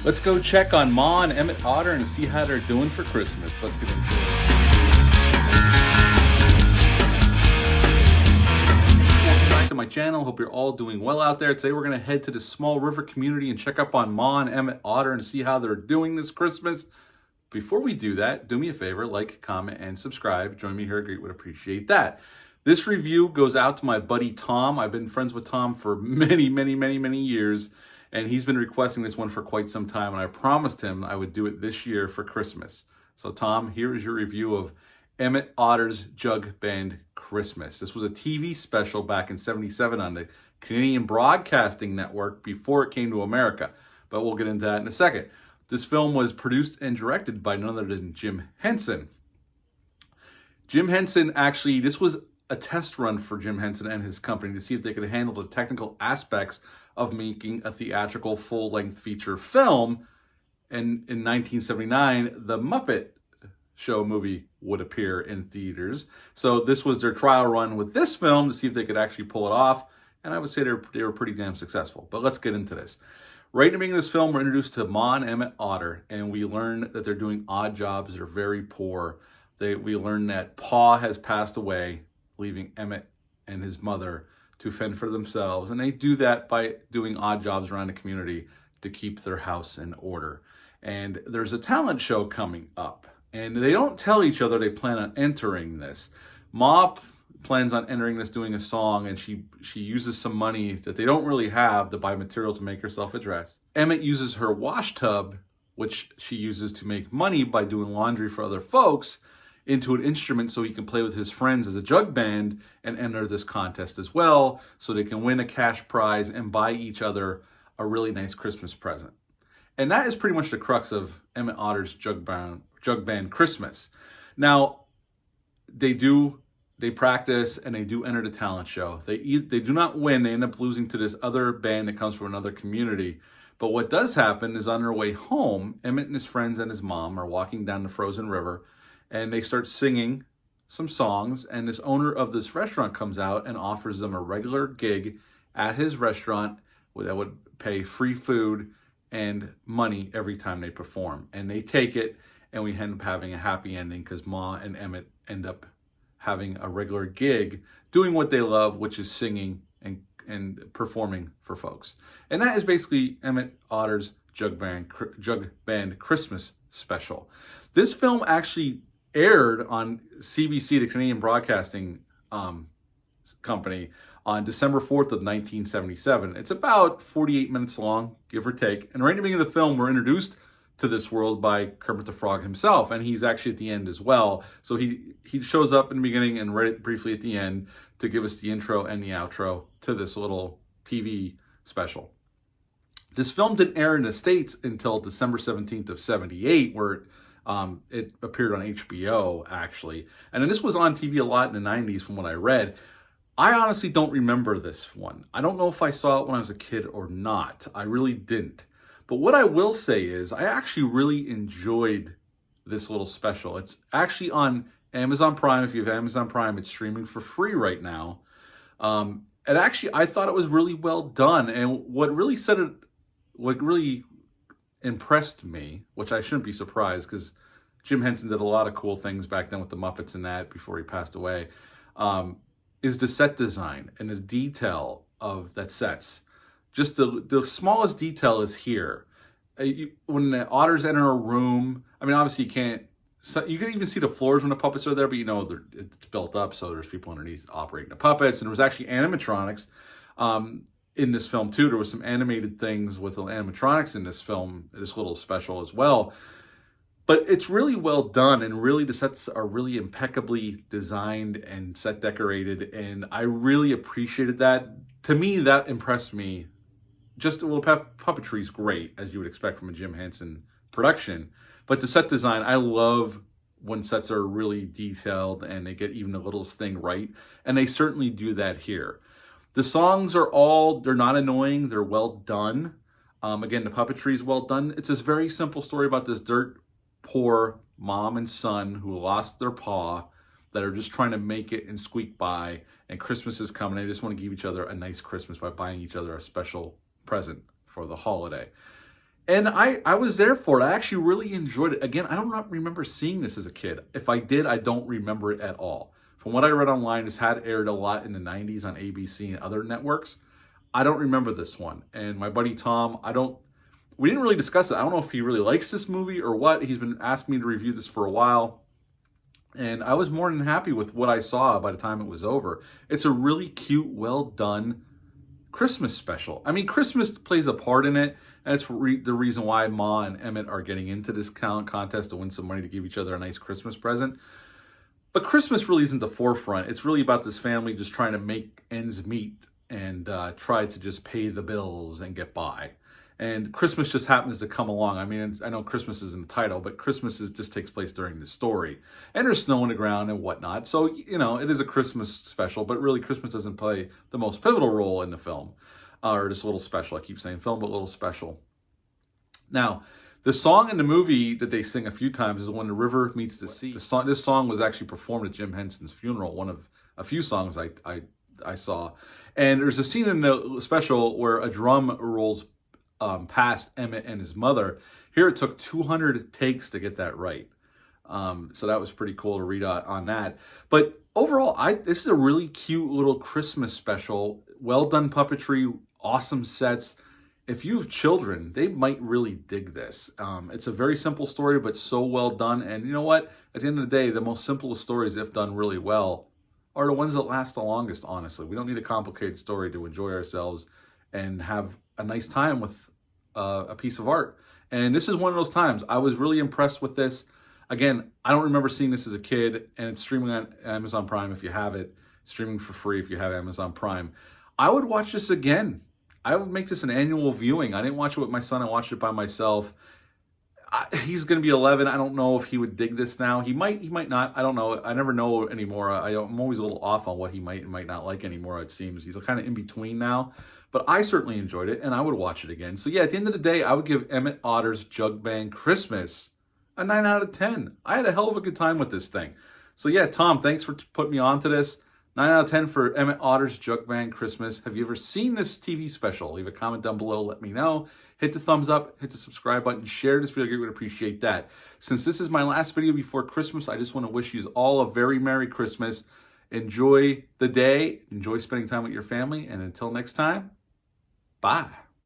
Let's go check on Ma and Emmet Otter and see how they're doing for Christmas. Let's get into it. Welcome back to my channel. Hope you're all doing well out there. Today we're going to head to the small river community and check up on Ma and Emmet Otter and see how they're doing this Christmas. Before we do that, do me a favor, like, comment, and subscribe. Join me here. I greatly would appreciate that. This review goes out to my buddy Tom. I've been friends with Tom for many years. And he's been requesting this one for quite some time, and I promised him I would do it this year for Christmas. So Tom, here is your review of Emmet Otter's Jug-Band Christmas. This was a TV special back in '77 on the Canadian Broadcasting Network before it came to America, but we'll get into that in a second. This film was produced and directed by none other than Jim Henson. Jim Henson, actually, this was a test run for Jim Henson and his company to see if they could handle the technical aspects of making a theatrical full-length feature film. And in 1979, the Muppet Show movie would appear in theaters. So this was their trial run with this film to see if they could actually pull it off. And I would say they were pretty damn successful. But let's get into this. Right in the beginning of this film, we're introduced to Ma and Emmet Otter, and we learn that they're doing odd jobs. They're very poor. We learn that Pa has passed away, leaving Emmet and his mother to fend for themselves. And they do that by doing odd jobs around the community to keep their house in order. And there's a talent show coming up. And they don't tell each other they plan on entering this. Ma plans on entering this doing a song, and she uses some money that they don't really have to buy material to make herself a dress. Emmet uses her wash tub, which she uses to make money by doing laundry for other folks, into an instrument so he can play with his friends as a jug band and enter this contest as well, so they can win a cash prize and buy each other a really nice Christmas present. And that is pretty much the crux of Emmet Otter's Jug-Band Christmas. Now, they practice and they do enter the talent show. They do not win. They end up losing to this other band that comes from another community. But what does happen is on their way home, Emmet and his friends and his mom are walking down the frozen river, and they start singing some songs, and this owner of this restaurant comes out and offers them a regular gig at his restaurant that would pay free food and money every time they perform. And they take it, and we end up having a happy ending because Ma and Emmet end up having a regular gig doing what they love, which is singing and performing for folks. And that is basically Emmet Otter's Jug-Band Christmas special. This film actually aired on CBC, the Canadian Broadcasting Company, on December 4th of 1977. It's about 48 minutes long, give or take. And right in the beginning of the film, we're introduced to this world by Kermit the Frog himself, and he's actually at the end as well. So he shows up in the beginning and right briefly at the end to give us the intro and the outro to this little TV special. This film didn't air in the States until December 17th of 78, where it appeared on HBO, actually. And then this was on TV a lot in the 90s from what I read. I honestly don't remember this one. I don't know if I saw it when I was a kid or not. I really didn't. But what I will say is I actually really enjoyed this little special. It's actually on Amazon Prime. If you have Amazon Prime, it's streaming for free right now. And actually, I thought it was really well done. And what really impressed me, which I shouldn't be surprised because Jim Henson did a lot of cool things back then with the Muppets and that before he passed away, is the set design and the detail of that sets. Just the smallest detail is here. When the otters enter a room, I mean, obviously you can even see the floors when the puppets are there, but it's built up, so there's people underneath operating the puppets. And there was actually animatronics in this film too. There was some animated things with animatronics in this film, this little special as well. But it's really well done, and really the sets are really impeccably designed and set decorated, and I really appreciated that. To me, that impressed me. Just, well, puppetry is great, as you would expect from a Jim Henson production. But the set design, I love when sets are really detailed and they get even the littlest thing right. And they certainly do that here. The songs they're not annoying. They're well done. Again, the puppetry is well done. It's this very simple story about this dirt poor mom and son who lost their pa, that are just trying to make it and squeak by. And Christmas is coming. They just want to give each other a nice Christmas by buying each other a special present for the holiday. And I was there for it. I actually really enjoyed it. Again, I don't not remember seeing this as a kid. If I did, I don't remember it at all. From what I read online, this had aired a lot in the 90s on ABC and other networks. I don't remember this one. And my buddy Tom, we didn't really discuss it. I don't know if he really likes this movie or what. He's been asking me to review this for a while. And I was more than happy with what I saw by the time it was over. It's a really cute, well done Christmas special. I mean, Christmas plays a part in it, and it's the reason why Ma and Emmett are getting into this talent contest to win some money to give each other a nice Christmas present. But Christmas really isn't the forefront. It's really about this family just trying to make ends meet and try to just pay the bills and get by. And Christmas just happens to come along. I mean, I know Christmas is in the title, but just takes place during the story. And there's snow on the ground and whatnot. So, it is a Christmas special, but really Christmas doesn't play the most pivotal role in the film. Or this little special. I keep saying film, but little special. Now, the song in the movie that they sing a few times is When the River Meets the Sea. This song was actually performed at Jim Henson's funeral, one of a few songs I saw. And there's a scene in the special where a drum rolls past Emmett and his mother. Here it took 200 takes to get that right. So that was pretty cool to read on that. But overall, this is a really cute little Christmas special. Well done puppetry, awesome sets. If you have children, they might really dig this. It's a very simple story, but so well done. And you know what? At the end of the day, the most simplest stories, if done really well, are the ones that last the longest, honestly. We don't need a complicated story to enjoy ourselves and have a nice time with a piece of art. And this is one of those times. I was really impressed with this. Again, I don't remember seeing this as a kid, and it's streaming on Amazon Prime if you have it. Streaming for free if you have Amazon Prime. I would watch this again. I would make this an annual viewing. I didn't watch it with my son. I watched it by myself. He's going to be 11. I don't know if he would dig this now. He might not. I don't know. I never know anymore. I'm always a little off on what he might and might not like anymore, it seems. He's kind of in between now. But I certainly enjoyed it, and I would watch it again. So yeah, at the end of the day, I would give Emmet Otter's Jug-Band Christmas a 9 out of 10. I had a hell of a good time with this thing. So yeah, Tom, thanks for putting me on to this. 9 out of 10 for Emmet Otter's Jug-Band Christmas. Have you ever seen this TV special? Leave a comment down below. Let me know. Hit the thumbs up. Hit the subscribe button. Share this video. I would appreciate that. Since this is my last video before Christmas, I just want to wish you all a very Merry Christmas. Enjoy the day. Enjoy spending time with your family. And until next time, bye.